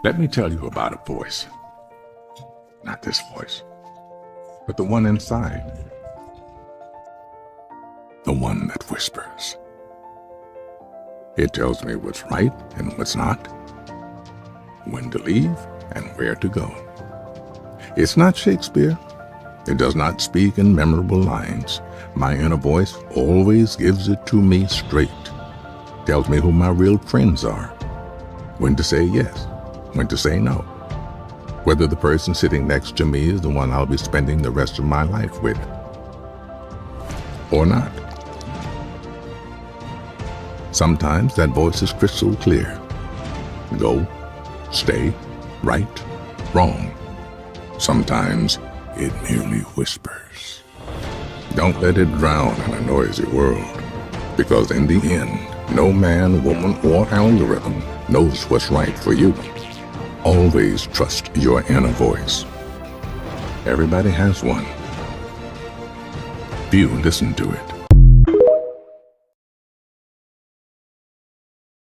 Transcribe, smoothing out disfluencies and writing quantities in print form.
Let me tell you about a voice. Not this voice, but the one inside. The one that whispers. It tells me what's right and what's not, when to leave and where to go. It's not Shakespeare. It does not speak in memorable lines. My inner voice always gives it to me straight. Tells me who my real friends are, when to say yes, when to say no, whether the person sitting next to me is the one I'll be spending the rest of my life with, or not. Sometimes that voice is crystal clear. Go, stay, right, wrong. Sometimes it merely whispers. Don't let it drown in a noisy world, because in the end, no man, woman, or algorithm knows what's right for you. Always trust your inner voice. Everybody has one. Few listen to it.